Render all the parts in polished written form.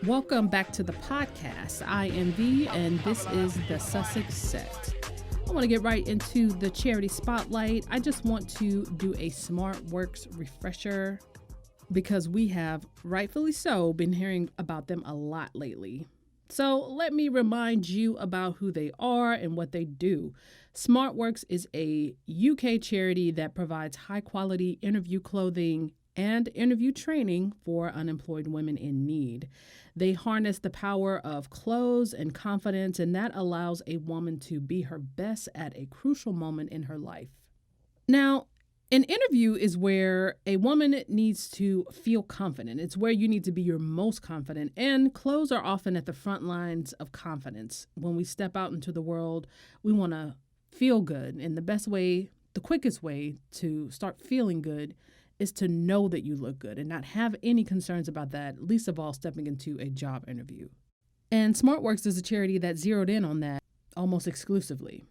Welcome back to the podcast. I am V, and this is the Sussex Set. I want to get right into the charity spotlight. I just want to do a SmartWorks refresher because we have, rightfully so, been hearing about them a lot lately. So let me remind you about who they are and what they do. SmartWorks is a UK charity that provides high-quality interview clothing and interview training for unemployed women in need. They harness the power of clothes and confidence, and that allows a woman to be her best at a crucial moment in her life. Now, an interview is where a woman needs to feel confident. It's where you need to be your most confident, and clothes are often at the front lines of confidence. When we step out into the world, we want to feel good, and the quickest way to start feeling good is to know that you look good and not have any concerns about that, least of all stepping into a job interview. And SmartWorks is a charity that zeroed in on that almost exclusively.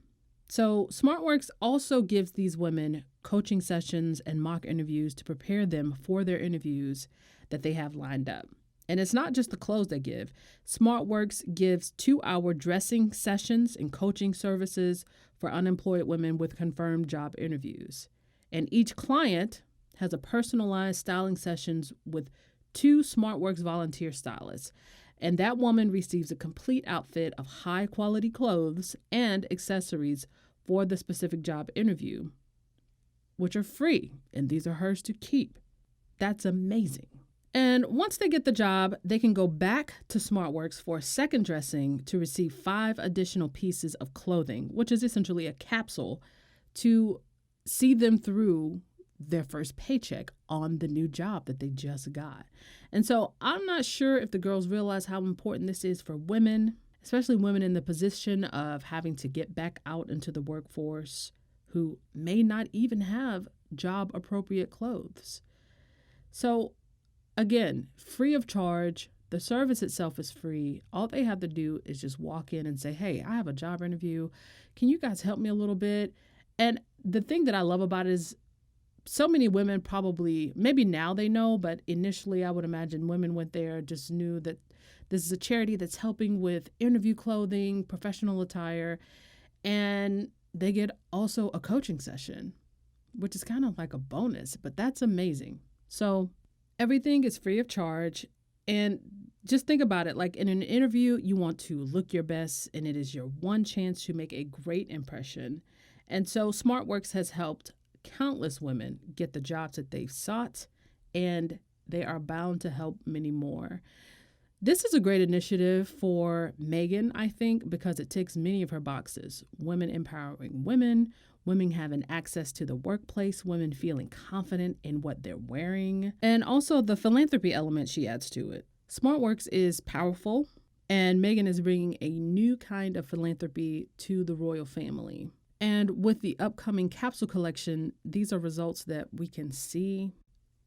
So SmartWorks also gives these women coaching sessions and mock interviews to prepare them for their interviews that they have lined up. And it's not just the clothes they give. SmartWorks gives 2-hour dressing sessions and coaching services for unemployed women with confirmed job interviews. And each client has a personalized styling sessions with 2 SmartWorks volunteer stylists. And that woman receives a complete outfit of high quality clothes and accessories for the specific job interview, which are free, and these are hers to keep. That's amazing. And once they get the job, they can go back to SmartWorks for a second dressing to receive 5 additional pieces of clothing, which is essentially a capsule to see them through their first paycheck on the new job that they just got. And so I'm not sure if the girls realize how important this is for women, especially women in the position of having to get back out into the workforce who may not even have job appropriate clothes. So again, free of charge. The service itself is free. All they have to do is just walk in and say, hey, I have a job interview. Can you guys help me a little bit? And the thing that I love about it is so many women probably, maybe now they know, but initially I would imagine women went there, just knew that this is a charity that's helping with interview clothing, professional attire, and they get also a coaching session, which is kind of like a bonus, but that's amazing. So everything is free of charge. And just think about it, like in an interview, you want to look your best, and it is your one chance to make a great impression. And so SmartWorks has helped countless women get the jobs that they've sought, and they are bound to help many more. This is a great initiative for Meghan, I think, because it ticks many of her boxes. Women empowering women, women having access to the workplace, women feeling confident in what they're wearing, and also the philanthropy element she adds to it. SmartWorks is powerful, and Meghan is bringing a new kind of philanthropy to the royal family. And with the upcoming capsule collection, these are results that we can see,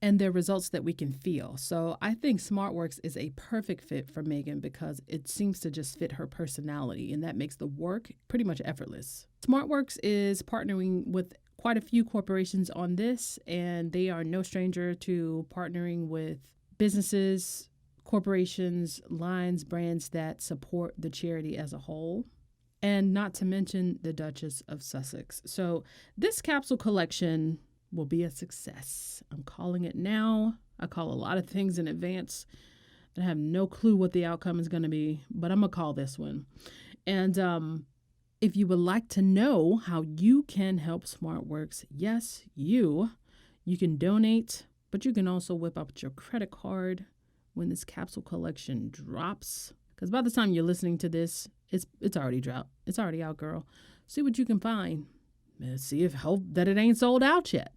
and they're results that we can feel. So I think SmartWorks is a perfect fit for Meghan because it seems to just fit her personality, and that makes the work pretty much effortless. SmartWorks is partnering with quite a few corporations on this, and they are no stranger to partnering with businesses, corporations, lines, brands that support the charity as a whole. And not to mention the Duchess of Sussex. So this capsule collection will be a success. I'm calling it now. I call a lot of things in advance. I have no clue what the outcome is going to be, but I'm going to call this one. And if you would like to know how you can help SmartWorks, yes, you can donate, but you can also whip up your credit card when this capsule collection drops. Because by the time you're listening to this, it's already dropped. It's already out, girl. See what you can find. Hope that it ain't sold out yet.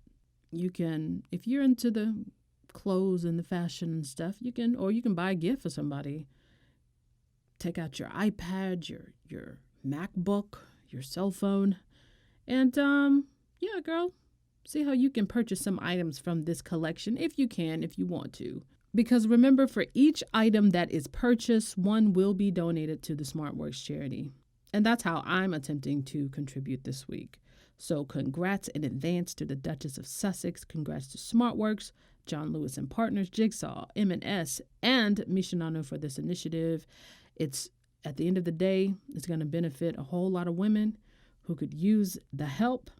You can, if you're into the clothes and the fashion and stuff, you can buy a gift for somebody. Take out your iPad, your MacBook, your cell phone, and yeah, girl, see how you can purchase some items from this collection if you want to. Because remember, for each item that is purchased, one will be donated to the SmartWorks charity. And that's how I'm attempting to contribute this week. So congrats in advance to the Duchess of Sussex. Congrats to SmartWorks. John Lewis and Partners, Jigsaw, M&S, and Mishinano for this initiative. It's, at the end of the day, it's going to benefit a whole lot of women who could use the help.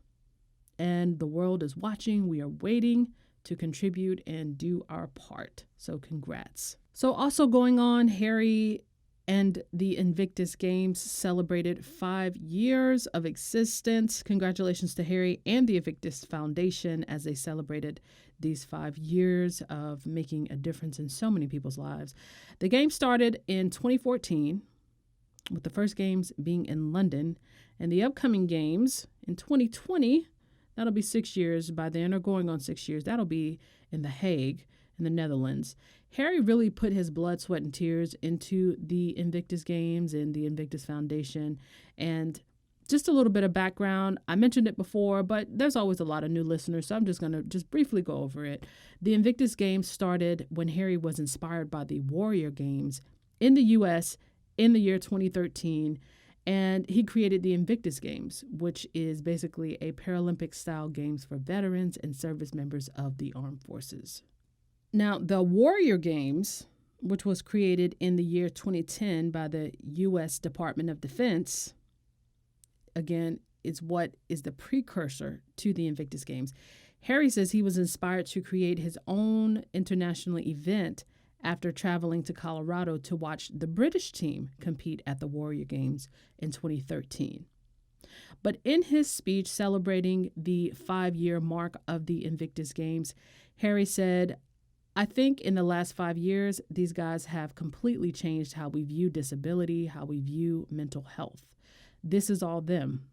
And the world is watching. We are waiting to contribute and do our part. So congrats. So also going on, Harry and the Invictus Games celebrated 5 years of existence. Congratulations to Harry and the Invictus Foundation as they celebrated these 5 years of making a difference in so many people's lives. The game started in 2014, with the first games being in London, and the upcoming games in 2020, that'll be 6 years by then, or going on 6 years, that'll be in The Hague in the Netherlands. Harry really put his blood, sweat, and tears into the Invictus Games and the Invictus Foundation. And just a little bit of background, I mentioned it before, but there's always a lot of new listeners, so I'm just going to briefly go over it. The Invictus Games started when Harry was inspired by the Warrior Games in the U.S. in the year 2013, and he created the Invictus Games, which is basically a Paralympic-style games for veterans and service members of the armed forces. Now, the Warrior Games, which was created in the year 2010 by the U.S. Department of Defense, again, is what is the precursor to the Invictus Games. Harry says he was inspired to create his own international event after traveling to Colorado to watch the British team compete at the Warrior Games in 2013. But in his speech celebrating the 5-year mark of the Invictus Games, Harry said, "I think in the last 5 years, these guys have completely changed how we view disability, how we view mental health. This is all them.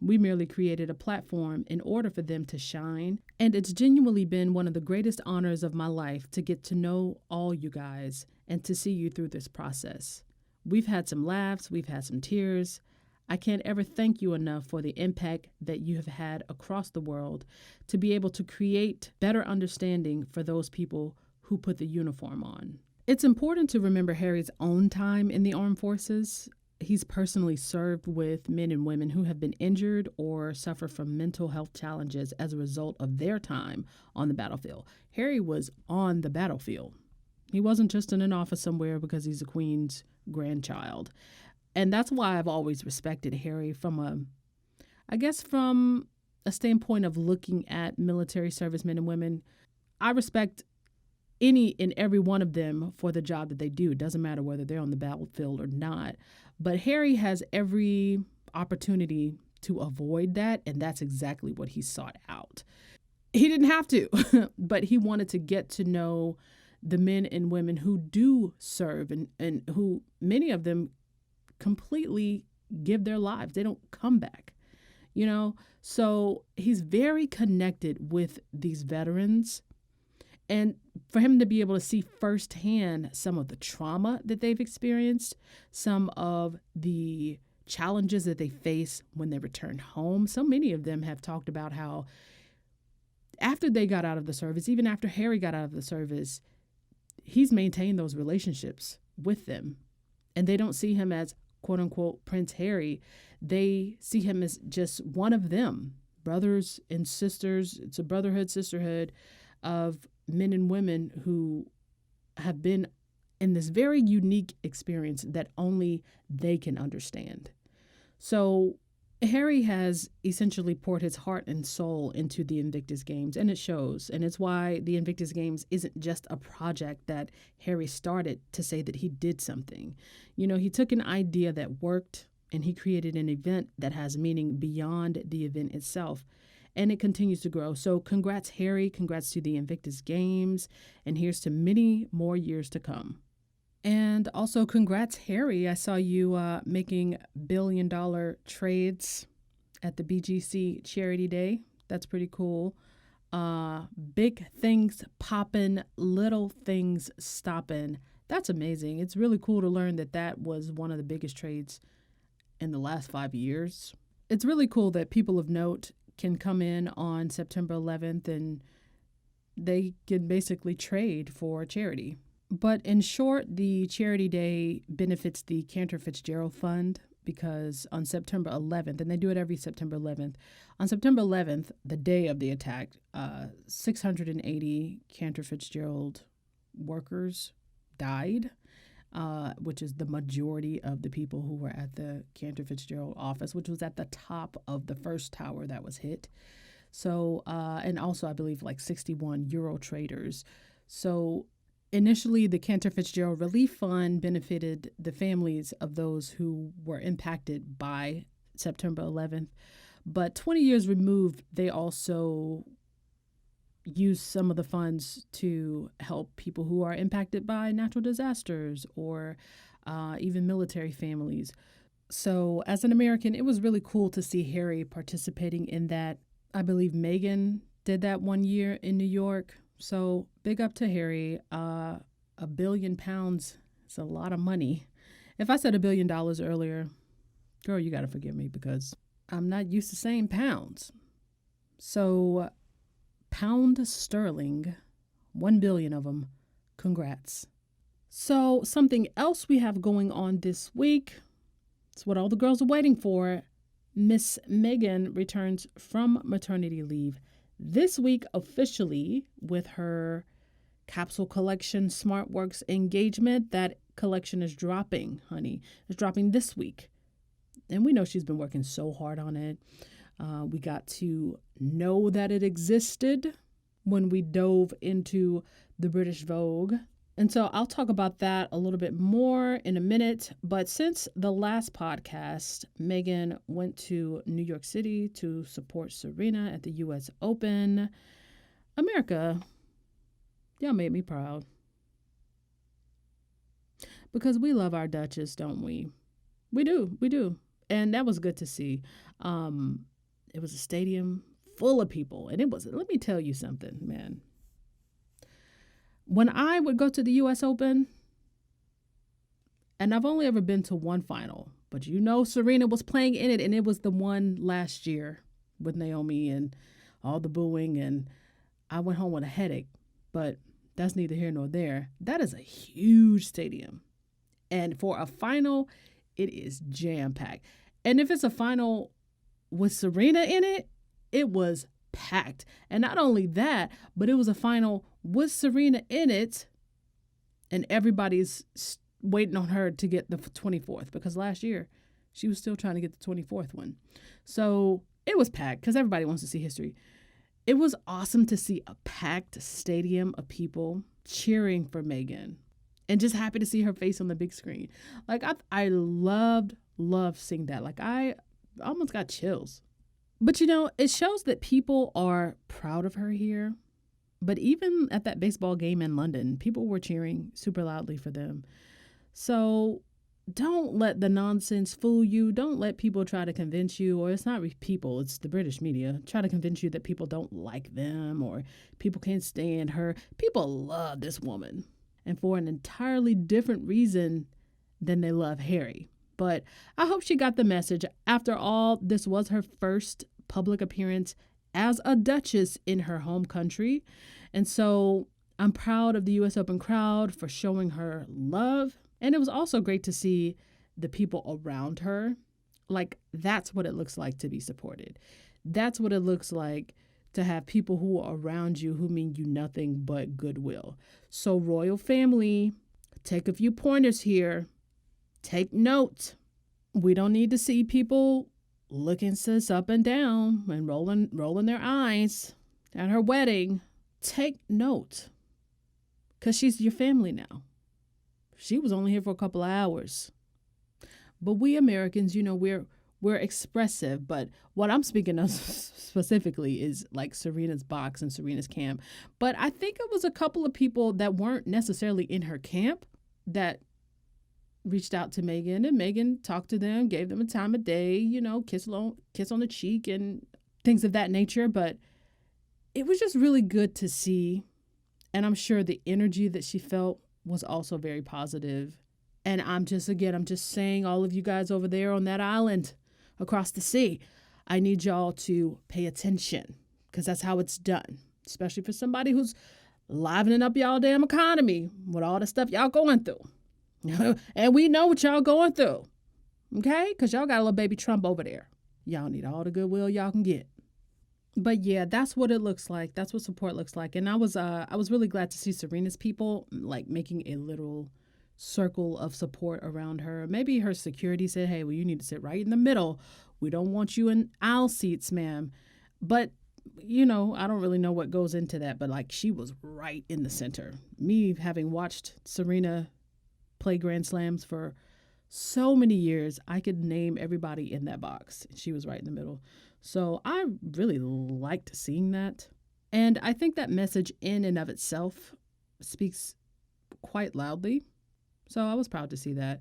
We merely created a platform in order for them to shine, and it's genuinely been one of the greatest honors of my life to get to know all you guys and to see you through this process. We've had some laughs, we've had some tears. I can't ever thank you enough for the impact that you have had across the world to be able to create better understanding for those people who put the uniform on." It's important to remember Harry's own time in the armed forces. He's personally served with men and women who have been injured or suffer from mental health challenges as a result of their time on the battlefield. Harry was on the battlefield. He wasn't just in an office somewhere because he's a queen's grandchild. And that's why I've always respected Harry from a standpoint of looking at military servicemen and women. I respect any and every one of them for the job that they do. It doesn't matter whether they're on the battlefield or not. But Harry has every opportunity to avoid that, and that's exactly what he sought out. He didn't have to, but he wanted to get to know the men and women who do serve and who, many of them, completely give their lives. They don't come back, So he's very connected with these veterans. And for him to be able to see firsthand some of the trauma that they've experienced, some of the challenges that they face when they return home. So many of them have talked about how after they got out of the service, even after Harry got out of the service, he's maintained those relationships with them. And they don't see him as, quote unquote, Prince Harry. They see him as just one of them, brothers and sisters. It's a brotherhood, sisterhood of men and women who have been in this very unique experience that only they can understand. So Harry has essentially poured his heart and soul into the Invictus Games, and it shows. And it's why the Invictus Games isn't just a project that Harry started to say that he did something. He took an idea that worked and he created an event that has meaning beyond the event itself. And it continues to grow. So congrats, Harry. Congrats to the Invictus Games. And here's to many more years to come. And also congrats, Harry. I saw you making billion-dollar trades at the BGC Charity Day. That's pretty cool. Big things popping, little things stopping. That's amazing. It's really cool to learn that was one of the biggest trades in the last 5 years. It's really cool that people of note can come in on September 11th and they can basically trade for charity. But in short, the Charity Day benefits the Cantor Fitzgerald Fund. because on September 11th, and they do it every September 11th, on September 11th, the day of the attack, 680 Cantor Fitzgerald workers died, which is the majority of the people who were at the Cantor Fitzgerald office, which was at the top of the first tower that was hit. So, and also I believe like 61 Euro traders. So initially, the Cantor Fitzgerald Relief Fund benefited the families of those who were impacted by September 11th. But 20 years removed, they also used some of the funds to help people who are impacted by natural disasters or even military families. So as an American, it was really cool to see Harry participating in that. I believe Meghan did that one year in New York. So big up to Harry. £1 billion is a lot of money. If I said $1 billion earlier, girl, you got to forgive me because I'm not used to saying pounds. So pound sterling, 1 billion of them. Congrats. So something else we have going on this week, it's what all the girls are waiting for. Miss Meghan returns from maternity leave this week officially with her capsule collection SmartWorks engagement. That collection is dropping, honey. It's dropping this week. And we know she's been working so hard on it. We got to know that it existed when we dove into the British Vogue. And so I'll talk about that a little bit more in a minute. But since the last podcast, Meghan went to New York City to support Serena at the U.S. Open. America, y'all made me proud. Because we love our Duchess, don't we? We do. And that was good to see. It was a stadium full of people. And it was, let me tell you something, man. When I would go to the U.S. Open, and I've only ever been to one final, but you know Serena was playing in it, and it was the one last year with Naomi and all the booing, and I went home with a headache, but that's neither here nor there. That is a huge stadium, and for a final, it is jam-packed. And if it's a final with Serena in it, it was packed. And not only that, but it was a final with Serena in it, and everybody's waiting on her to get the 24th, because last year she was still trying to get the 24th one. So it was packed because everybody wants to see history. It was awesome to see a packed stadium of people cheering for Meghan and just happy to see her face on the big screen. Like I loved seeing that. Like I almost got chills. But, you know, it shows that people are proud of her here. But even at that baseball game in London, people were cheering super loudly for them. So don't let the nonsense fool you. Don't let people try to convince you, or it's not people, it's the British media, try to convince you that people don't like them or people can't stand her. People love this woman, and for an entirely different reason than they love Harry. But I hope she got the message. After all, this was her first public appearance as a Duchess in her home country. And so I'm proud of the U.S. Open crowd for showing her love. And it was also great to see the people around her. Like, that's what it looks like to be supported. That's what it looks like to have people who are around you who mean you nothing but goodwill. So, royal family, take a few pointers here. Take note. We don't need to see people looking sis up and down and rolling their eyes at her wedding. Take note, because she's your family now. She was only here for a couple of hours. But we Americans, you know, we're expressive. But what I'm speaking of specifically is like Serena's box and Serena's camp. But I think it was a couple of people that weren't necessarily in her camp that reached out to Meghan, and Meghan talked to them, gave them a time of day, you know, kiss on the cheek and things of that nature. But it was just really good to see. And I'm sure the energy that she felt was also very positive. And I'm just saying, all of you guys over there on that island across the sea, I need y'all to pay attention, because that's how it's done, especially for somebody who's livening up y'all damn economy with all the stuff y'all going through. And we know what y'all going through. Okay? Because y'all got a little baby Trump over there. Y'all need all the goodwill y'all can get. But yeah, that's what it looks like. That's what support looks like. And I was really glad to see Serena's people like making a little circle of support around her. Maybe her security said, hey, well, you need to sit right in the middle. We don't want you in aisle seats, ma'am. But, I don't really know what goes into that. But like she was right in the center. Me having watched Serena play Grand Slams for so many years, I could name everybody in that box. She was right in the middle. So I really liked seeing that. And I think that message in and of itself speaks quite loudly. So I was proud to see that.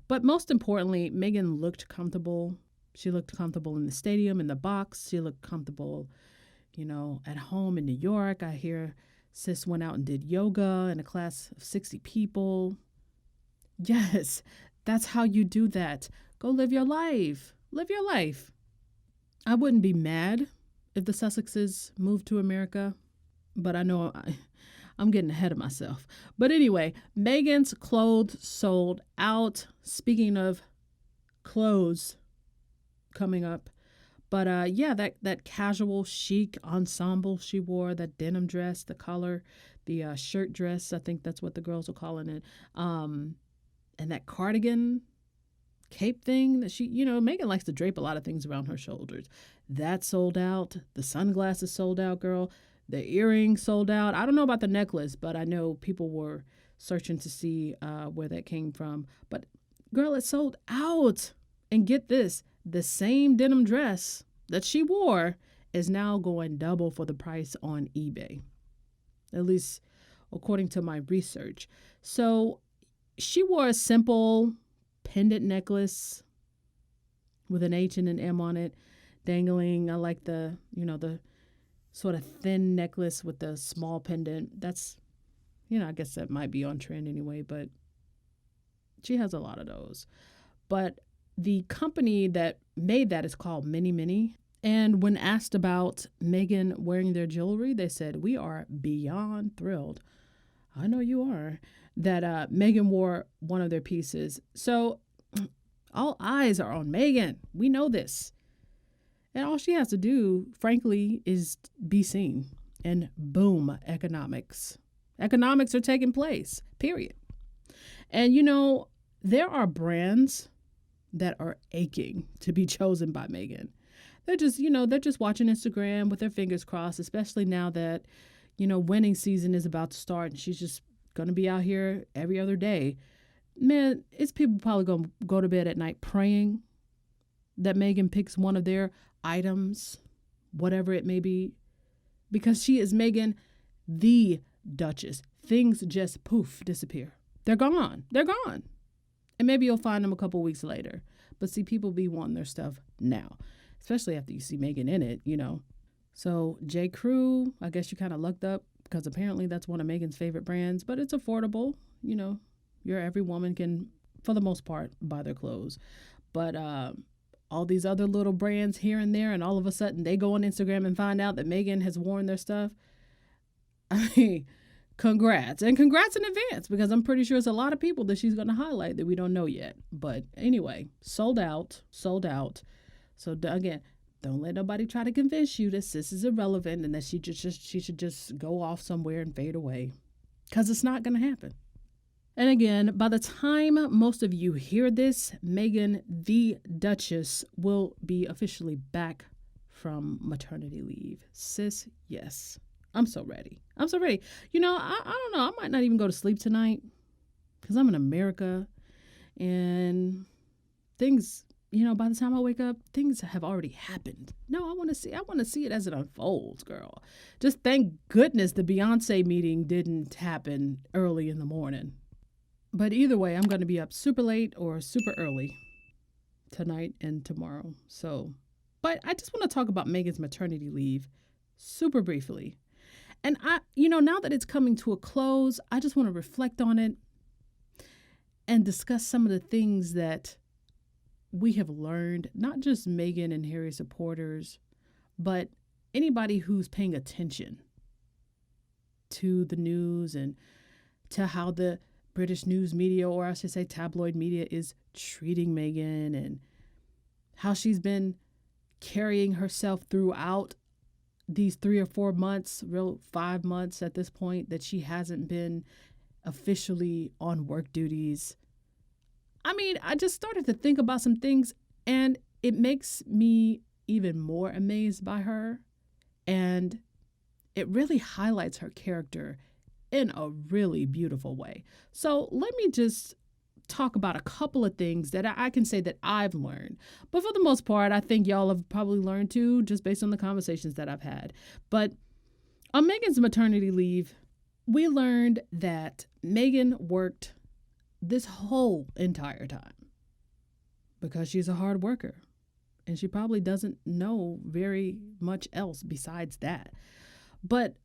But most importantly, Meghan looked comfortable. She looked comfortable in the stadium, in the box. She looked comfortable, at home in New York. I hear sis went out and did yoga in a class of 60 people. Yes, that's how you do that. Go live your life. Live your life. I wouldn't be mad if the Sussexes moved to America, but I know I'm getting ahead of myself. But anyway, Meghan's clothes sold out. Speaking of clothes coming up. But that casual chic ensemble she wore, that denim dress, the color, the shirt dress, I think that's what the girls are calling it. And that cardigan cape thing that she, Meghan likes to drape a lot of things around her shoulders. That sold out. The sunglasses sold out, girl. The earrings sold out. I don't know about the necklace, but I know people were searching to see where that came from. But girl, it sold out. And get this, the same denim dress that she wore is now going double for the price on eBay. At least according to my research. So she wore a simple pendant necklace with an H and an M on it, dangling. I like the sort of thin necklace with the small pendant. That's, I guess that might be on trend anyway, but she has a lot of those. But the company that made that is called Mini Mini. And when asked about Meghan wearing their jewelry, they said, we are beyond thrilled. I know you are. That Meghan wore one of their pieces. So all eyes are on Meghan. We know this. And all she has to do, frankly, is be seen. And boom, economics. Economics are taking place, period. And, there are brands that are aching to be chosen by Meghan. They're just watching Instagram with their fingers crossed, especially now that, winning season is about to start and she's just going to be out here every other day. Man, it's people probably going to go to bed at night praying that Meghan picks one of their items, whatever it may be, because she is Meghan, the Duchess. Things just poof, disappear. They're gone. They're gone. And maybe you'll find them a couple weeks later. But see, people be wanting their stuff now, especially after you see Meghan in it, So J. Crew, I guess you kind of lucked up because apparently that's one of Meghan's favorite brands, but it's affordable. Every woman can, for the most part, buy their clothes. But all these other little brands here and there, and all of a sudden they go on Instagram and find out that Meghan has worn their stuff. I mean, congrats. And congrats in advance, because I'm pretty sure it's a lot of people that she's going to highlight that we don't know yet. But anyway, sold out. So again, don't let nobody try to convince you that this is irrelevant and that she should just go off somewhere and fade away, because it's not going to happen. And again, by the time most of you hear this, Meghan, the Duchess, will be officially back from maternity leave. Sis, yes. I'm so ready. I don't know. I might not even go to sleep tonight because I'm in America and things, by the time I wake up, things have already happened. No, I want to see it as it unfolds, girl. Just thank goodness the Beyonce meeting didn't happen early in the morning. But either way, I'm going to be up super late or super early tonight and tomorrow. But I just want to talk about Meghan's maternity leave super briefly. And now that it's coming to a close, I just want to reflect on it and discuss some of the things that we have learned, not just Meghan and Harry supporters, but anybody who's paying attention to the news and to how the British news media, or I should say tabloid media, is treating Meghan and how she's been carrying herself throughout these 3 or 4 months, real 5 months at this point, that she hasn't been officially on work duties. I mean, I just started to think about some things, and it makes me even more amazed by her. And it really highlights her character in a really beautiful way. So let me just talk about a couple of things that I can say that I've learned. But for the most part, I think y'all have probably learned too, just based on the conversations that I've had. But on Meghan's maternity leave, we learned that Meghan worked this whole entire time because she's a hard worker. And she probably doesn't know very much else besides that. But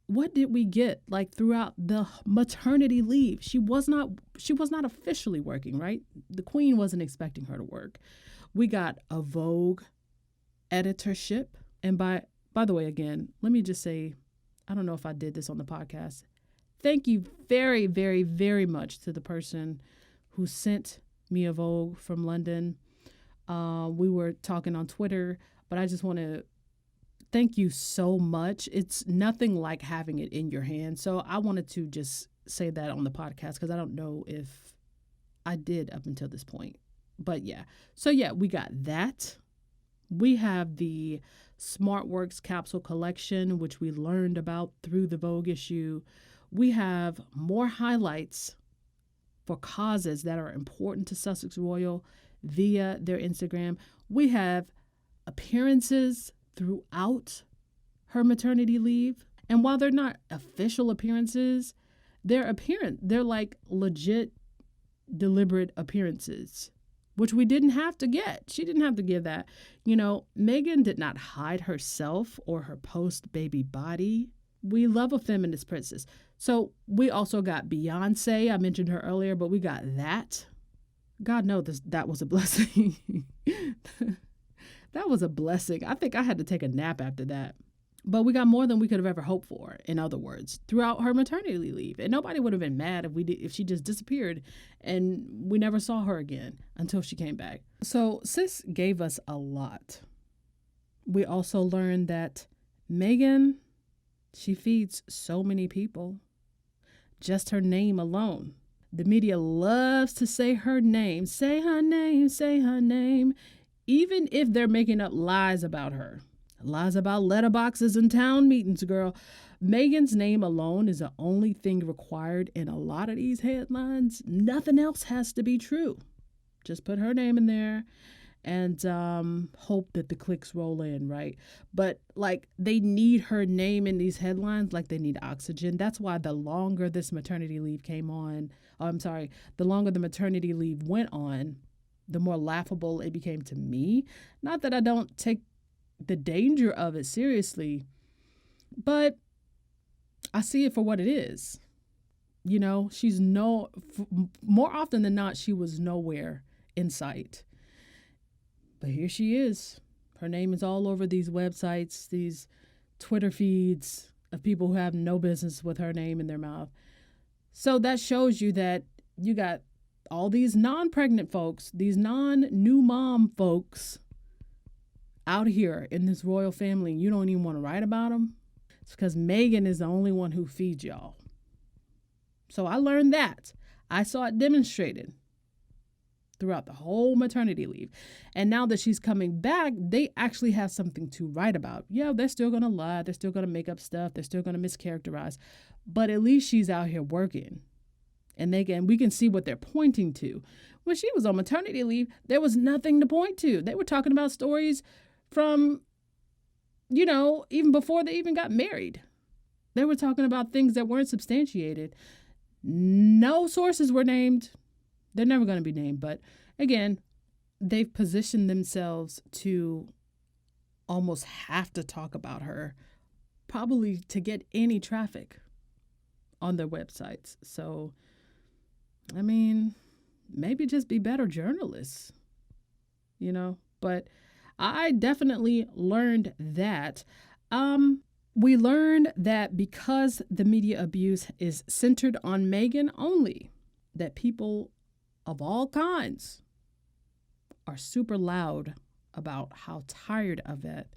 what did we get like throughout the maternity leave? She was not officially working, right? The Queen wasn't expecting her to work. We got a Vogue editorship. And by the way, again, let me just say, I don't know if I did this on the podcast. Thank you very, very, very much to the person who sent me a Vogue from London. We were talking on Twitter, but I just want to thank you so much. It's nothing like having it in your hand. So I wanted to just say that on the podcast because I don't know if I did up until this point. But yeah. So yeah, we got that. We have the SmartWorks capsule collection, which we learned about through the Vogue issue. We have more highlights for causes that are important to Sussex Royal via their Instagram. We have appearances throughout her maternity leave. And while they're not official appearances, they're like legit, deliberate appearances, which we didn't have to get. She didn't have to give that. You know, Meghan did not hide herself or her post-baby body. We love a feminist princess. So we also got Beyonce. I mentioned her earlier, but we got that. God knows that was a blessing. That was a blessing. I think I had to take a nap after that. But we got more than we could have ever hoped for, in other words, throughout her maternity leave. And nobody would have been mad if she just disappeared and we never saw her again until she came back. So sis gave us a lot. We also learned that Meghan, she feeds so many people. Just her name alone. The media loves to say her name. Say her name, say her name. Even if they're making up lies about her. Lies about letterboxes and town meetings, girl. Meghan's name alone is the only thing required in a lot of these headlines. Nothing else has to be true. Just put her name in there and hope that the clicks roll in, right? But like they need her name in these headlines like they need oxygen. That's why the longer this maternity leave the longer the maternity leave went on, the more laughable it became to me. Not that I don't take the danger of it seriously, but I see it for what it is. You know, more often than not, she was nowhere in sight. But here she is. Her name is all over these websites, these Twitter feeds of people who have no business with her name in their mouth. So that shows you that you got all these non-pregnant folks, these non-new mom folks out here in this royal family. You don't even want to write about them. It's because Meghan is the only one who feeds y'all. So I learned that. I saw it demonstrated throughout the whole maternity leave. And now that she's coming back, they actually have something to write about. Yeah, they're still going to lie. They're still going to make up stuff. They're still going to mischaracterize. But at least she's out here working. And we can see what they're pointing to. When she was on maternity leave, there was nothing to point to. They were talking about stories from, even before they even got married. They were talking about things that weren't substantiated. No sources were named. They're never going to be named. But again, they've positioned themselves to almost have to talk about her, probably to get any traffic on their websites. So, I mean, maybe just be better journalists, but I definitely learned that. We learned that because the media abuse is centered on Meghan only, that people of all kinds are super loud about how tired of it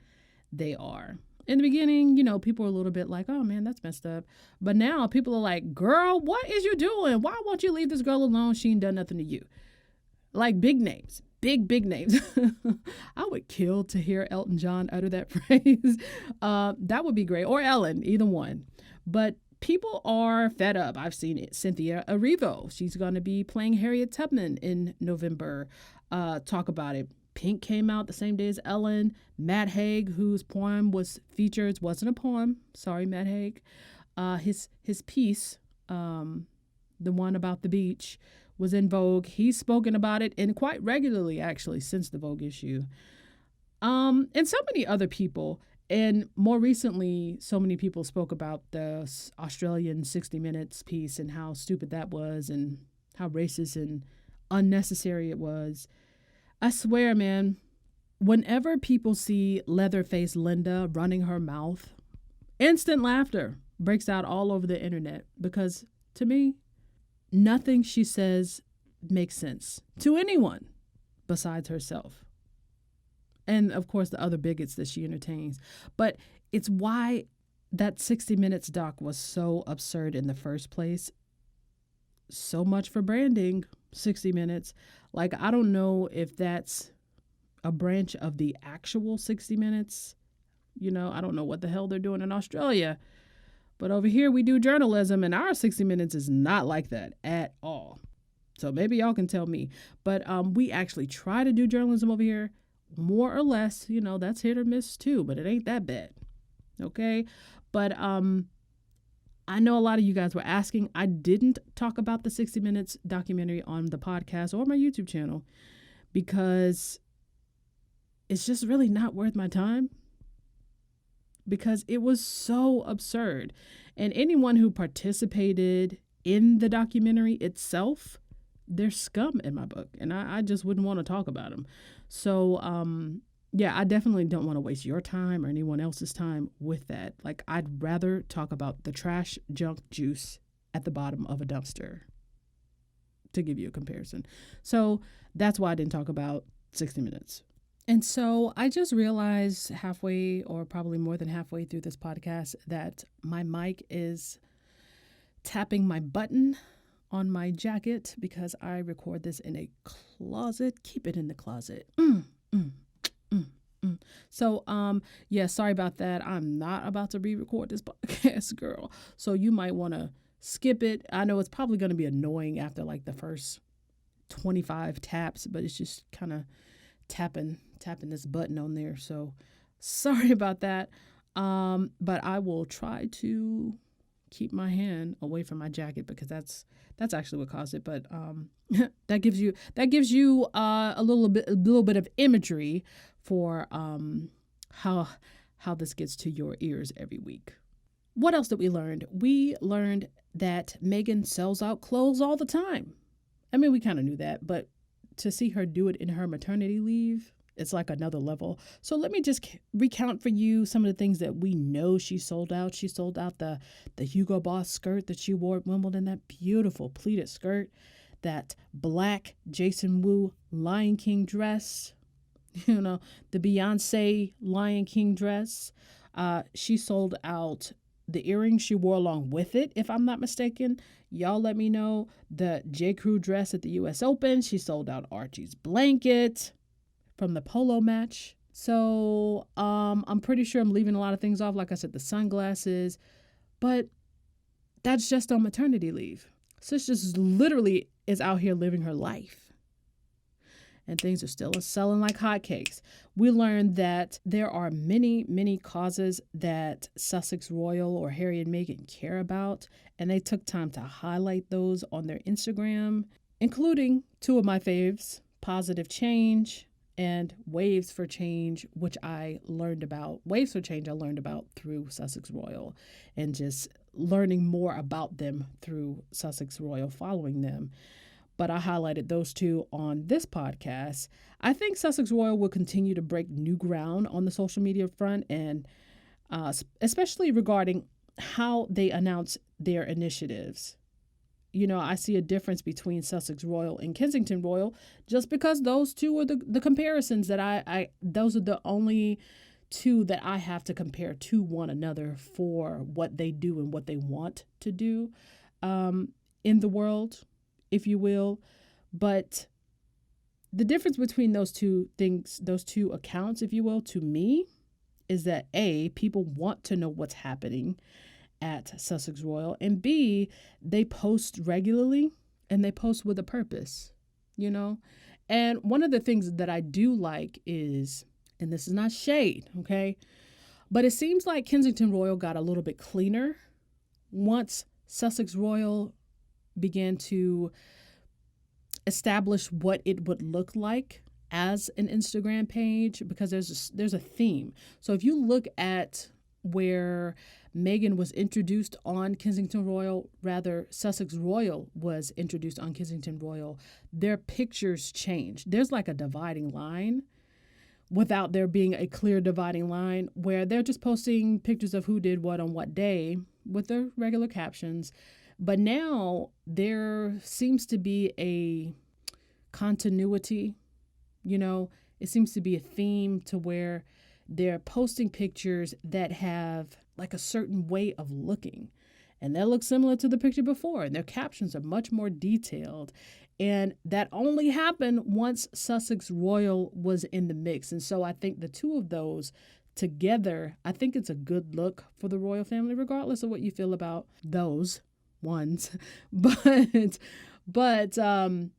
they are. In the beginning, people are a little bit like, oh man, that's messed up. But now people are like, girl, what is you doing? Why won't you leave this girl alone? She ain't done nothing to you. Like big names, big names. I would kill to hear Elton John utter that phrase. That would be great. Or Ellen, either one. But people are fed up. I've seen it. Cynthia Erivo, she's going to be playing Harriet Tubman in November. Talk about it. Pink came out the same day as Ellen. Matt Haig, whose poem was featured, wasn't a poem. Sorry, Matt Haig. His piece, the one about the beach, was in Vogue. He's spoken about it, and quite regularly, actually, since the Vogue issue. And so many other people. And more recently, so many people spoke about the Australian 60 Minutes piece and how stupid that was and how racist and unnecessary it was. I swear, man, whenever people see Leatherface Linda running her mouth, instant laughter breaks out all over the internet because, to me, nothing she says makes sense to anyone besides herself. And, of course, the other bigots that she entertains. But it's why that 60 Minutes doc was so absurd in the first place. So much for branding, 60 Minutes. Like, I don't know if that's a branch of the actual 60 Minutes. I don't know what the hell they're doing in Australia. But over here, we do journalism, and our 60 Minutes is not like that at all. So maybe y'all can tell me. But we actually try to do journalism over here. More or less, that's hit or miss too, but it ain't that bad. Okay. But I know a lot of you guys were asking. I didn't talk about the 60 Minutes documentary on the podcast or my YouTube channel because it's just really not worth my time because it was so absurd. And anyone who participated in the documentary itself, they're scum in my book. And I just wouldn't want to talk about them. So, I definitely don't want to waste your time or anyone else's time with that. Like, I'd rather talk about the trash junk juice at the bottom of a dumpster to give you a comparison. So that's why I didn't talk about 60 Minutes. And so I just realized halfway or probably more than halfway through this podcast that my mic is tapping my button on my jacket because I record this in a closet. Keep it in the closet. So, sorry about that. I'm not about to re-record this podcast, girl. So you might want to skip it. I know it's probably going to be annoying after like the first 25 taps, but it's just kind of tapping this button on there. So sorry about that. But I will try to keep my hand away from my jacket because that's actually what caused it. But that gives you a little bit of imagery for how this gets to your ears every week. What else did we learn? We learned that Meghan sells out clothes all the time. I mean, we kind of knew that, but to see her do it in her maternity leave, it's like another level. So let me just recount for you some of the things that we know she sold out. She sold out the Hugo Boss skirt that she wore at Wimbledon, that beautiful pleated skirt, that black Jason Wu Lion King dress, the Beyonce Lion King dress. She sold out the earrings she wore along with it, if I'm not mistaken. Y'all let me know. The J. Crew dress at the U.S. Open. She sold out Archie's blanket from the polo match. So I'm pretty sure I'm leaving a lot of things off. Like I said, the sunglasses. But that's just on maternity leave. So it's just literally is out here living her life. And things are still selling like hotcakes. We learned that there are many, many causes that Sussex Royal or Harry and Meghan care about. And they took time to highlight those on their Instagram, including two of my faves, Positive Change and Waves for Change, which I learned about. Waves for Change I learned about through Sussex Royal and just learning more about them through Sussex Royal, following them. But I highlighted those two on this podcast. I think Sussex Royal will continue to break new ground on the social media front, and especially regarding how they announce their initiatives. I see a difference between Sussex Royal and Kensington Royal just because those two are the comparisons that those are the only two that I have to compare to one another for what they do and what they want to do in the world, if you will. But the difference between those two things, those two accounts, if you will, to me, is that A, people want to know what's happening at Sussex Royal, and B, they post regularly and they post with a purpose, And one of the things that I do like is, and this is not shade, okay, but it seems like Kensington Royal got a little bit cleaner once Sussex Royal began to establish what it would look like as an Instagram page, because there's a theme. So if you look at where Meghan was introduced on Kensington Royal, rather Sussex Royal was introduced on Kensington Royal, their pictures changed. There's like a dividing line without there being a clear dividing line, where they're just posting pictures of who did what on what day with their regular captions. But now there seems to be a continuity, it seems to be a theme to where they're posting pictures that have like a certain way of looking, and that looks similar to the picture before, and their captions are much more detailed. And that only happened once Sussex Royal was in the mix. And so I think the two of those together, I think it's a good look for the royal family, regardless of what you feel about those ones. But it's an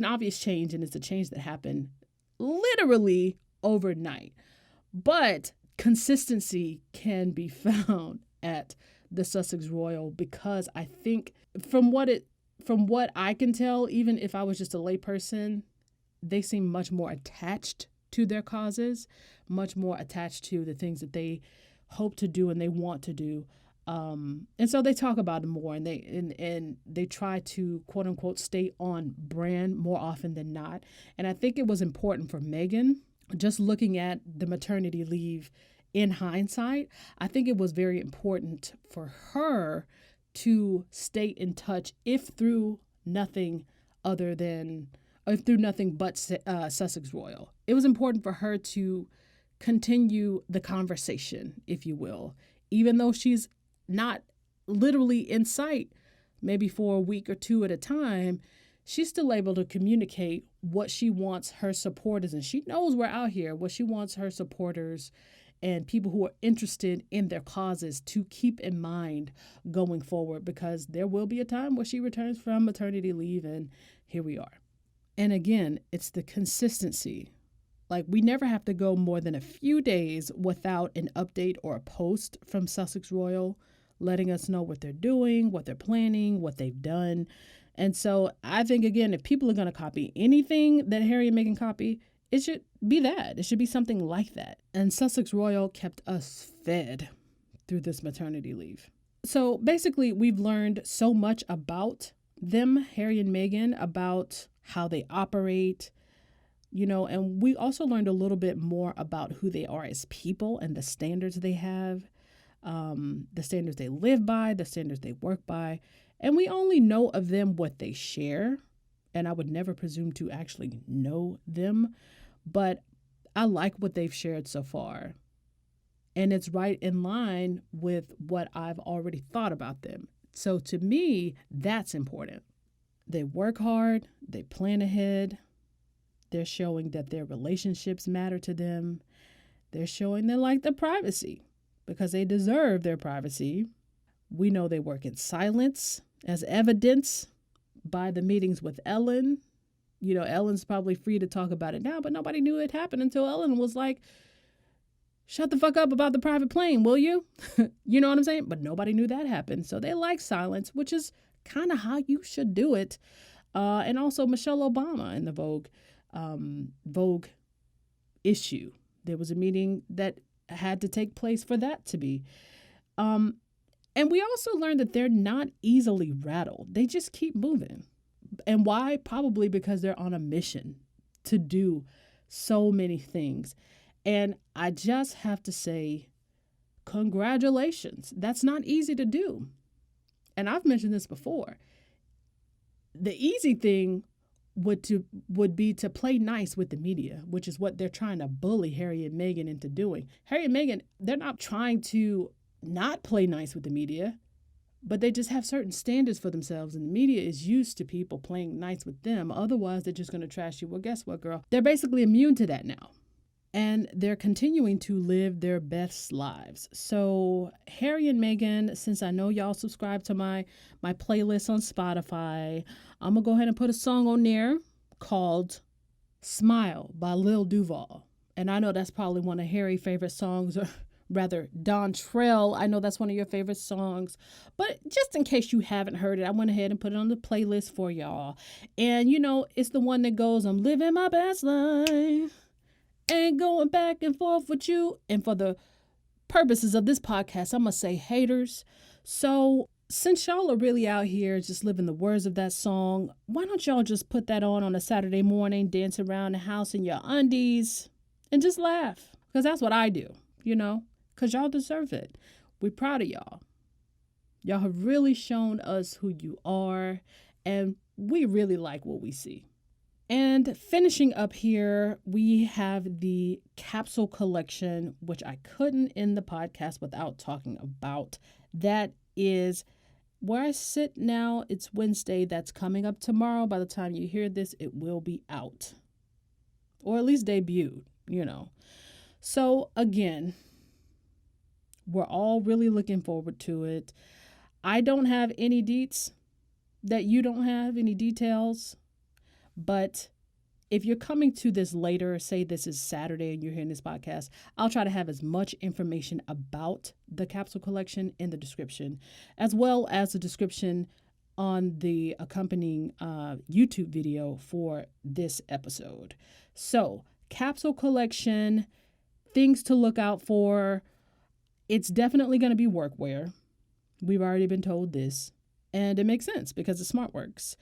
obvious change, and it's a change that happened literally overnight. But consistency can be found at the Sussex Royal, because I think from what I can tell, even if I was just a layperson, they seem much more attached to their causes, much more attached to the things that they hope to do and they want to do. And so they talk about it more, and they try to quote unquote stay on brand more often than not. And I think it was important for Meghan, just looking at the maternity leave in hindsight, I think it was very important for her to stay in touch, if through nothing but Sussex Royal. It was important for her to continue the conversation, if you will, even though she's not literally in sight, maybe for a week or two at a time. She's still able to communicate what she wants her supporters, and she knows we're out here, what she wants her supporters and people who are interested in their causes to keep in mind going forward, because there will be a time where she returns from maternity leave, and here we are. And again, it's the consistency. Like, we never have to go more than a few days without an update or a post from Sussex Royal letting us know what they're doing, what they're planning, what they've done. And so I think, again, if people are going to copy anything that Harry and Meghan copy, it should be that. It should be something like that. And Sussex Royal kept us fed through this maternity leave. So basically, we've learned so much about them, Harry and Meghan, about how they operate, and we also learned a little bit more about who they are as people and the standards they have, the standards they live by, the standards they work by. And we only know of them what they share, and I would never presume to actually know them, but I like what they've shared so far. And it's right in line with what I've already thought about them. So to me, that's important. They work hard, they plan ahead, they're showing that their relationships matter to them, they're showing they like the privacy, because they deserve their privacy. We know they work in silence, as evidenced by the meetings with Ellen. Ellen's probably free to talk about it now, but nobody knew it happened until Ellen was like, shut the fuck up about the private plane, will you? You know what I'm saying? But nobody knew that happened. So they like silence, which is kind of how you should do it. And also Michelle Obama in the Vogue issue. There was a meeting that had to take place for that to be. And we also learned that they're not easily rattled. They just keep moving. And why? Probably because they're on a mission to do so many things. And I just have to say, congratulations. That's not easy to do and I've mentioned this before, the easy thing would be to play nice with the media, which is what they're trying to bully Harry and Meghan into doing. Harry and Meghan, they're not trying to not play nice with the media, but they just have certain standards for themselves, and the media is used to people playing nice with them. Otherwise, they're just going to trash you. Well, guess what, girl? They're basically immune to that now. And they're continuing to live their best lives. So Harry and Meghan, since I know y'all subscribe to my playlist on Spotify, I'm going to go ahead and put a song on there called Smile by Lil Duval. And I know that's probably one of Harry's favorite songs, or rather Dontrell. I know that's one of your favorite songs. But just in case you haven't heard it, I went ahead and put it on the playlist for y'all. And, it's the one that goes, I'm living my best life. And going back and forth with you. And for the purposes of this podcast, I'm going to say haters. So since y'all are really out here just living the words of that song, why don't y'all just put that on a Saturday morning, dance around the house in your undies and just laugh? Because that's what I do, because y'all deserve it. We're proud of y'all. Y'all have really shown us who you are, and we really like what we see. And finishing up here, we have the capsule collection, which I couldn't end the podcast without talking about. That is where I sit now. It's Wednesday. That's coming up tomorrow. By the time you hear this, it will be out. Or at least debuted, So again, we're all really looking forward to it. I don't have any deets that you don't have, any details. But if you're coming to this later, say this is Saturday and you're hearing this podcast, I'll try to have as much information about the capsule collection in the description, as well as the description on the accompanying YouTube video for this episode. So, capsule collection, things to look out for. It's definitely going to be workwear. We've already been told this. And it makes sense because it's SmartWorks.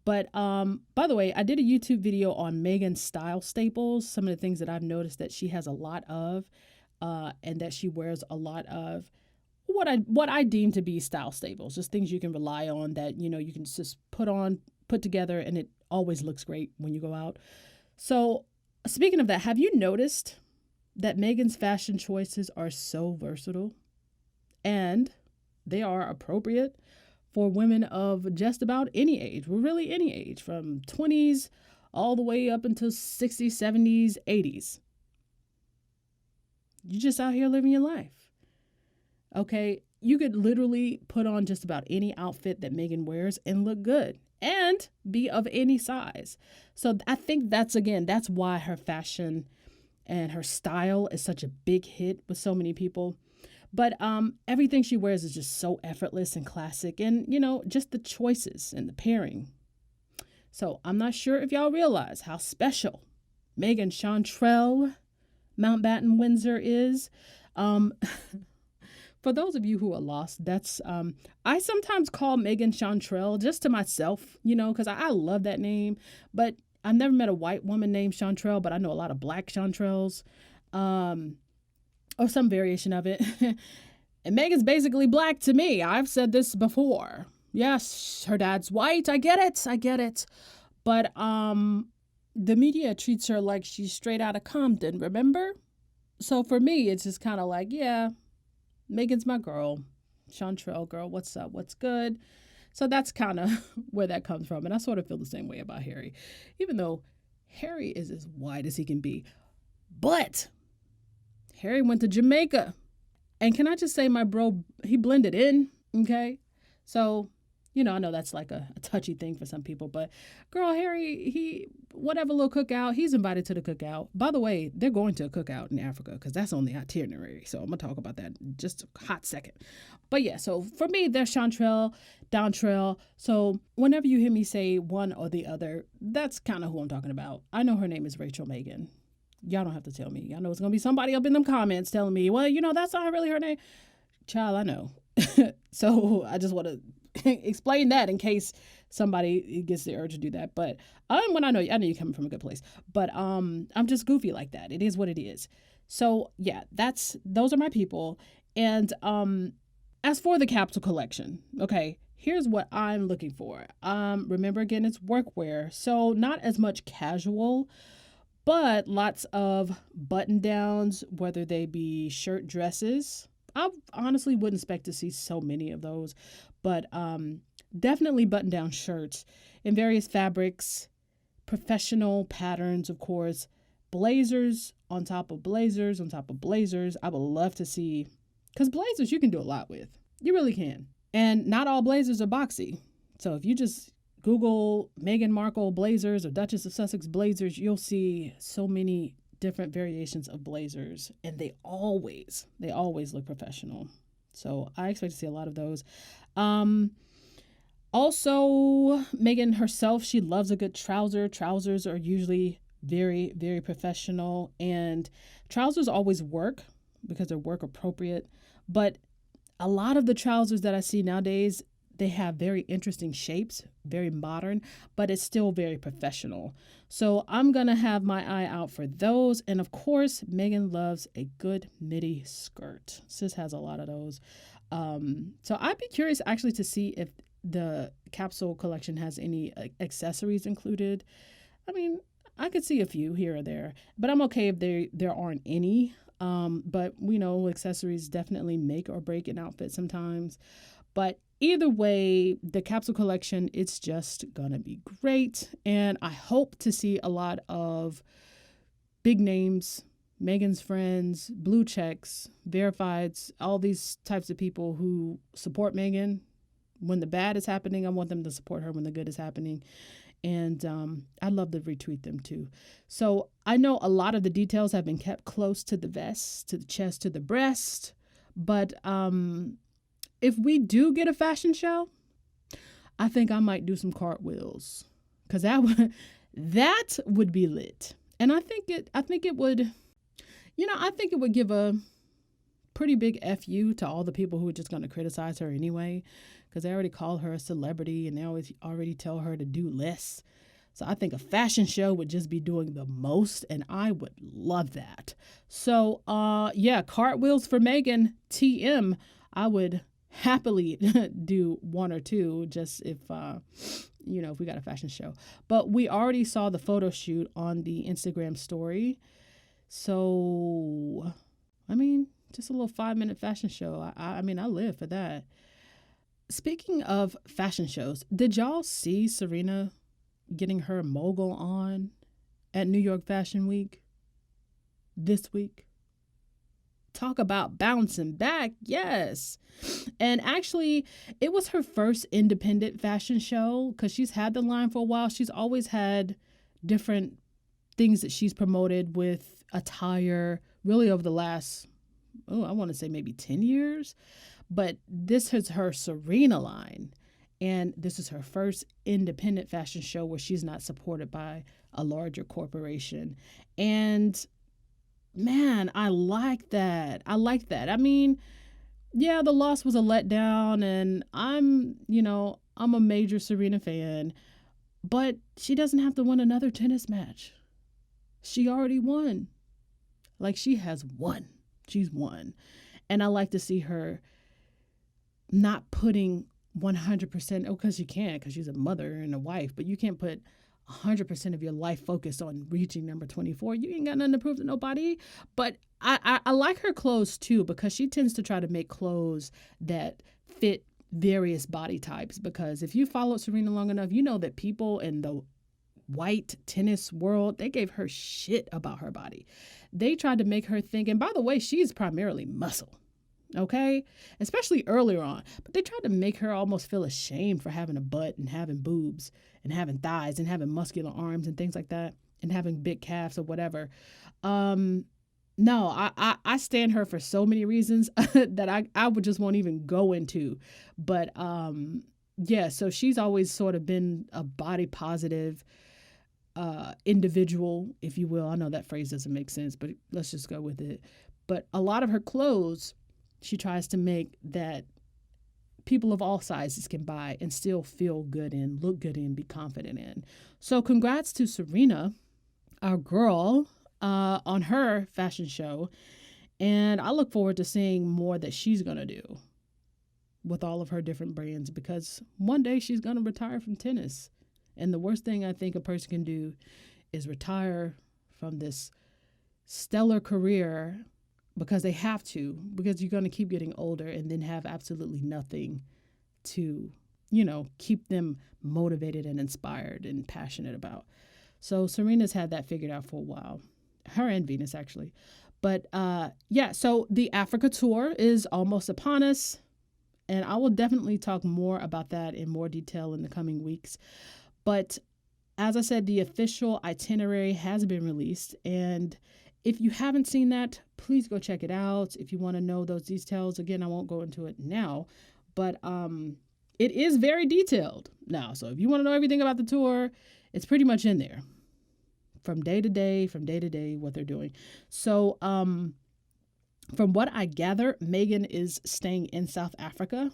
But by the way, I did a YouTube video on Meghan's style staples, some of the things that I've noticed that she has a lot of and that she wears a lot of. What I deem to be style staples, just things you can rely on that, you can just put together, and it always looks great when you go out. So speaking of that, have you noticed that Meghan's fashion choices are so versatile and they are appropriate for women of just about any age, well, really any age, from 20s all the way up until 60s, 70s, 80s. You're just out here living your life. Okay, you could literally put on just about any outfit that Meghan wears and look good and be of any size. So I think that's why her fashion and her style is such a big hit with so many people. But everything she wears is just so effortless and classic, and, just the choices and the pairing. So I'm not sure if y'all realize how special Meghan Chantrell Mountbatten Windsor is. For those of you who are lost, that's I sometimes call Meghan Chantrell just to myself, because I love that name. But I've never met a white woman named Chantrell, but I know a lot of black Chantrells. Or some variation of it. And Meghan's basically black to me. I've said this before. Yes, her dad's white. I get it. But the media treats her like she's straight out of Compton, remember? So for me, it's just kind of like, yeah, Meghan's my girl. Chantrell girl, what's up? What's good? So that's kind of where that comes from. And I sort of feel the same way about Harry. Even though Harry is as white as he can be. But Harry went to Jamaica. And can I just say, my bro, he blended in, okay? So, I know that's like a touchy thing for some people. But, girl, Harry, whatever little cookout, he's invited to the cookout. By the way, they're going to a cookout in Africa because that's on the itinerary. So I'm going to talk about that in just a hot second. But, yeah, so for me, there's Chantrell, Dontrell. So whenever you hear me say one or the other, that's kind of who I'm talking about. I know her name is Rachel Meghan. Y'all don't have to tell me. Y'all know it's going to be somebody up in them comments telling me, well, that's not really her name. Child, I know. So I just want to explain that in case somebody gets the urge to do that. But when I know you're coming from a good place. But I'm just goofy like that. It is what it is. So yeah, those are my people. And as for the capsule collection, okay, Here's what I'm looking for. Remember again, it's workwear, so not as much casual, but lots of button downs, whether they be shirt dresses. I honestly wouldn't expect to see so many of those, but definitely button down shirts in various fabrics, professional patterns, of course, blazers on top of blazers on top of blazers. I would love to see, because blazers you can do a lot with. You really can. And not all blazers are boxy. So if you just Google Meghan Markle blazers or Duchess of Sussex blazers, you'll see so many different variations of blazers, and they always look professional. So I expect to see a lot of those. Also, Meghan herself, she loves a good trouser. Trousers are usually very, very professional, and trousers always work because they're work appropriate. But a lot of the trousers that I see nowadays, they have very interesting shapes, very modern, but it's still very professional. So I'm going to have my eye out for those. And of course, Meghan loves a good midi skirt. Sis has a lot of those. So I'd be curious actually to see if the capsule collection has any accessories included. I mean, I could see a few here or there, but I'm okay if there aren't any. But we know accessories definitely make or break an outfit sometimes. But either way, the capsule collection, it's just gonna be great. And I hope to see a lot of big names, Meghan's friends, blue checks, verifieds, all these types of people who support Meghan. When the bad is happening, I want them to support her when the good is happening. And I'd love to retweet them too. So I know a lot of the details have been kept close to the vest, to the chest, to the breast. But if we do get a fashion show, I think I might do some cartwheels, because that would be lit. And I think it would give a pretty big FU to all the people who are just going to criticize her anyway, because they already call her a celebrity and they already tell her to do less. So I think a fashion show would just be doing the most, and I would love that. So cartwheels for Meghan, TM. I would happily do one or two, just if if we got a fashion show. But we already saw the photo shoot on the Instagram story. So I mean, just a little 5-minute fashion show. I mean, I live for that. Speaking of fashion shows, did y'all see Serena getting her mogul on at New York Fashion Week this week? Talk about bouncing back. Yes. And actually, it was her first independent fashion show, because she's had the line for a while. She's always had different things that she's promoted with attire, really over the last, I want to say maybe 10 years. But this is her Serena line. And this is her first independent fashion show where she's not supported by a larger corporation. And man, I like that. I mean, yeah, the loss was a letdown, and I'm a major Serena fan, but she doesn't have to win another tennis match. She already won. Like, she has won. She's won. And I like to see her not putting 100%, because you can't, because she's a mother and a wife, but you can't put 100% of your life focused on reaching number 24. You ain't got nothing to prove to nobody. But I like her clothes too, because she tends to try to make clothes that fit various body types. Because if you followed Serena long enough, you know that people in the white tennis world, they gave her shit about her body. They tried to make her think, and by the way, she's primarily muscle. Okay, especially earlier on, but they tried to make her almost feel ashamed for having a butt and having boobs and having thighs and having muscular arms and things like that, and having big calves or whatever. No, I stand her for so many reasons that I would just won't even go into. But so she's always sort of been a body positive individual, if you will. I know that phrase doesn't make sense, but let's just go with it. But a lot of her clothes, she tries to make that people of all sizes can buy and still feel good in, look good in, be confident in. So congrats to Serena, our girl, on her fashion show. And I look forward to seeing more that she's going to do. with all of her different brands, because one day she's going to retire from tennis. And the worst thing I think a person can do is retire from this stellar career because they have to, because you're going to keep getting older and then have absolutely nothing to, keep them motivated and inspired and passionate about. So Serena's had that figured out for a while. Her and Venus, actually. But so the Africa tour is almost upon us. And I will definitely talk more about that in more detail in the coming weeks. But as I said, the official itinerary has been released. And if you haven't seen that, please go check it out. If you want to know those details, again, I won't go into it now. But it is very detailed now. So if you want to know everything about the tour, it's pretty much in there. From day to day, what they're doing. So from what I gather, Meghan is staying in South Africa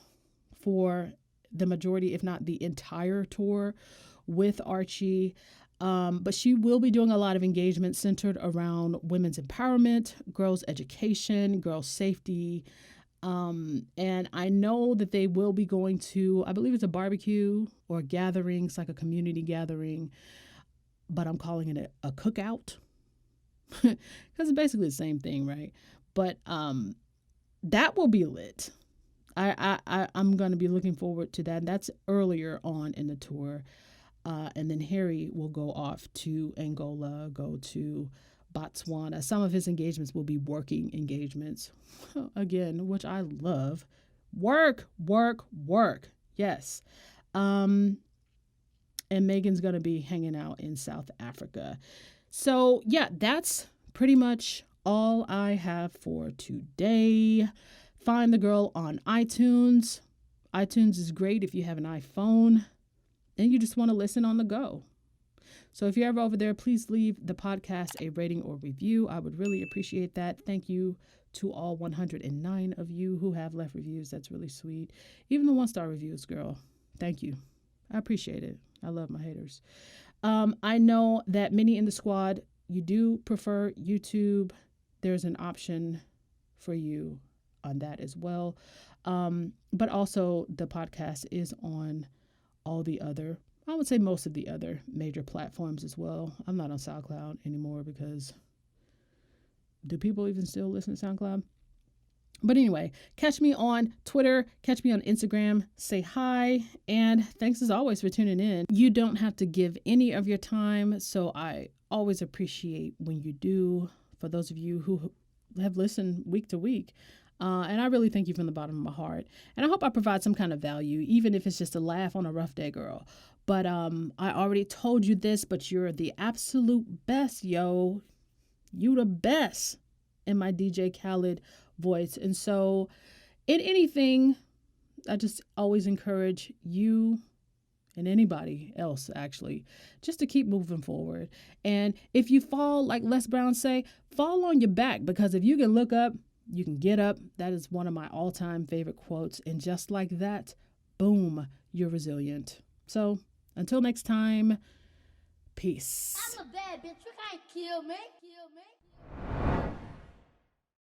for the majority, if not the entire tour with Archie. But she will be doing a lot of engagement centered around women's empowerment, girls' education, girls' safety. And I know that they will be going to, I believe it's a barbecue or a gathering. It's like a community gathering, but I'm calling it a cookout because it's basically the same thing, right? But that will be lit. I'm going to be looking forward to that. And that's earlier on in the tour. And then Harry will go off to Angola, go to Botswana. Some of his engagements will be working engagements, again, which I love. Work. Yes. And Meghan's going to be hanging out in South Africa. So, yeah, that's pretty much all I have for today. Find the girl on iTunes. iTunes is great if you have an iPhone and you just want to listen on the go. So if you're ever over there, please leave the podcast a rating or review. I would really appreciate that. Thank you to all 109 of you who have left reviews. That's really sweet. Even the 1-star reviews, girl. Thank you. I appreciate it. I love my haters. I know that many in the squad, you do prefer YouTube. There's an option for you on that as well. But also the podcast is on all the other, I would say most of the other major platforms as well. I'm not on SoundCloud anymore because do people even still listen to SoundCloud? But anyway, catch me on Twitter, catch me on Instagram, say hi, and thanks as always for tuning in. You don't have to give any of your time, so I always appreciate when you do, for those of you who have listened week to week. And I really thank you from the bottom of my heart. And I hope I provide some kind of value, even if it's just a laugh on a rough day, girl. But I already told you this, but you're the absolute best, yo. You the best in my DJ Khaled voice. And so in anything, I just always encourage you and anybody else, actually, just to keep moving forward. And if you fall, like Les Brown say, fall on your back, because if you can look up, you can get up. That is one of my all-time favorite quotes. And just like that, boom, you're resilient. So until next time, peace. I'm a bad bitch. You can't kill me.